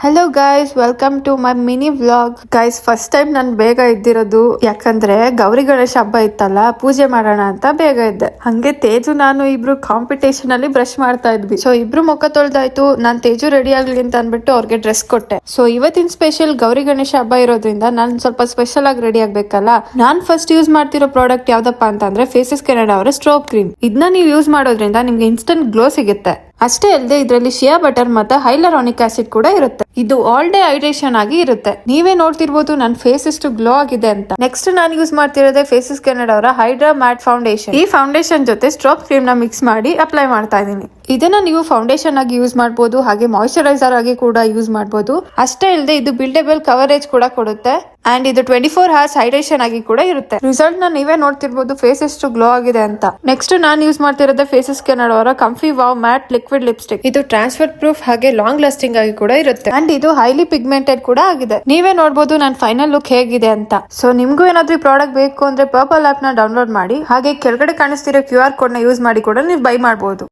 Hello guys, welcome to my mini vlog. Guys, first time ನಾನು ಬೇಗ ಇದ್ದಿರೋದು, ಯಾಕಂದ್ರೆ ಗೌರಿ ಗಣೇಶ ಹಬ್ಬ ಇತ್ತಲ್ಲ, ಪೂಜೆ ಮಾಡೋಣ ಅಂತ ಬೇಗ ಇದ್ದೆ. ಹಂಗೆ ತೇಜು ನಾನು ಇಬ್ರು ಕಾಂಪಿಟೇಷನ್ ಅಲ್ಲಿ ಬ್ರಷ್ ಮಾಡ್ತಾ ಇದ್ವಿ. ಸೊ ಇಬ್ರು ಮುಖ ತೊಳ್ದಾಯ್ತು. ನಾನ್ ತೇಜು ರೆಡಿ ಆಗ್ಲಿ ಅಂತ ಅನ್ಬಿಟ್ಟು ಅವ್ರಿಗೆ ಡ್ರೆಸ್ ಕೊಟ್ಟೆ. ಸೊ ಇವತ್ತಿನ ಸ್ಪೆಷಲ್ ಗೌರಿ ಗಣೇಶ ಹಬ್ಬ ಇರೋದ್ರಿಂದ ನಾನು ಸ್ವಲ್ಪ ಸ್ಪೆಷಲ್ ಆಗಿ ರೆಡಿ ಆಗ್ಬೇಕಲ್ಲ. ನಾನ್ ಫಸ್ಟ್ ಯೂಸ್ ಮಾಡ್ತಿರೋ ಪ್ರಾಡಕ್ಟ್ ಯಾವ್ದಪ್ಪ ಅಂತಂದ್ರೆ ಫೇಸಸ್ ಕೆನಡಾ ಅವರ ಸ್ಟ್ರೋಬ್ ಕ್ರೀಮ್. ಇದನ್ನ ನೀವು ಯೂಸ್ ಮಾಡೋದ್ರಿಂದ ನಿಮ್ಗೆ ಇನ್ಸ್ಟೆಂಟ್ ಗ್ಲೋ ಸಿಗುತ್ತೆ. ಅಷ್ಟೇ ಅಲ್ಲದೆ ಇದರಲ್ಲಿ ಶಿಯಾ ಬಟರ್ ಮತ್ತೆ ಹೈಲರಾನಿಕ್ ಆಸಿಡ್ ಕೂಡ ಇರುತ್ತೆ. ಇದು ಆಲ್ ಡೇ ಹೈಡ್ರೇಷನ್ ಆಗಿ ಇರುತ್ತೆ. ನೀವೇ ನೋಡ್ತಿರ್ಬೋದು ನನ್ನ ಫೇಸ್ ಎಷ್ಟು ಗ್ಲೋ ಆಗಿದೆ ಅಂತ. ನೆಕ್ಸ್ಟ್ ನಾನು ಯೂಸ್ ಮಾಡ್ತಿರೋದೇ ಫೇಸಸ್ ಕೆನಡಾ ಅವರ ಹೈಡ್ರಾ ಮ್ಯಾಟ್ ಫೌಂಡೇಶನ್. ಈ ಫೌಂಡೇಶನ್ ಜೊತೆ ಸ್ಟ್ರೋಬ್ ಕ್ರೀಮ್ ನ ಮಿಕ್ಸ್ ಮಾಡಿ ಅಪ್ಲೈ ಮಾಡ್ತಾ ಇದೀನಿ. ಇದನ್ನ ನೀವು ಫೌಂಡೇಶನ್ ಆಗಿ ಯೂಸ್ ಮಾಡಬಹುದು, ಹಾಗೆ ಮಾಯಿಶ್ಚರೈಸರ್ ಆಗಿ ಕೂಡ ಯೂಸ್ ಮಾಡಬಹುದು. ಅಷ್ಟೇ ಅಲ್ಲದೆ ಇದು ಬಿಲ್ಡೇಬಲ್ ಕವರೇಜ್ ಕೂಡ ಕೊಡುತ್ತೆ ಅಂಡ್ ಇದು 24 hours ಹೈಡ್ರೇಷನ್ ಆಗಿ ಕೂಡ ಇರುತ್ತೆ. ರಿಸಲ್ಟ್ ನ ನೀವೇ ನೋಡ್ತಿರ್ಬೋದು ಫೇಸ್ ಎಷ್ಟು ಗ್ಲೋ ಆಗಿದೆ ಅಂತ. ನೆಕ್ಸ್ಟ್ ನಾನು ಯೂಸ್ ಮಾಡ್ತಿರೋದೇ ಫೇಸಸ್ ಕೆನಡಾ ಅವರ ಕಂಫಿ ವಾವ್ ಮ್ಯಾಟ್ ಲಿಕ್ವಿಡ್ ಲಿಪ್ಸ್ಟಿಕ್. ಇದು ಟ್ರಾನ್ಸ್ಫರ್ ಪ್ರೂಫ್ ಹಾಗೆ ಲಾಂಗ್ ಲಾಸ್ಟಿಂಗ್ ಆಗಿ ಕೂಡ ಇರುತ್ತೆ ಅಂಡ್ ಇದು ಹೈಲಿ ಪಿಗ್ಮೆಂಟೆಡ್ ಕೂಡ ಆಗಿದೆ. ನೀವೇ ನೋಡಬಹುದು ನನ್ನ ಫೈನಲ್ ಲುಕ್ ಹೇಗಿದೆ ಅಂತ. ಸೊ ನಿಮ್ಗೂ ಏನಾದ್ರೂ ಈ ಪ್ರಾಡಕ್ಟ್ ಬೇಕು ಅಂದ್ರೆ ಪರ್ಪಲ್ ಆಪ್ ನ ಡೌನ್ಲೋಡ್ ಮಾಡಿ, ಹಾಗೆ ಕೆಳಗಡೆ ಕಾಣಿಸ್ತಿರೋ QR ಕೋಡ್ ನ ಯೂಸ್ ಮಾಡಿ ಕೂಡ ನೀವು ಬೈ ಮಾಡಬಹುದು.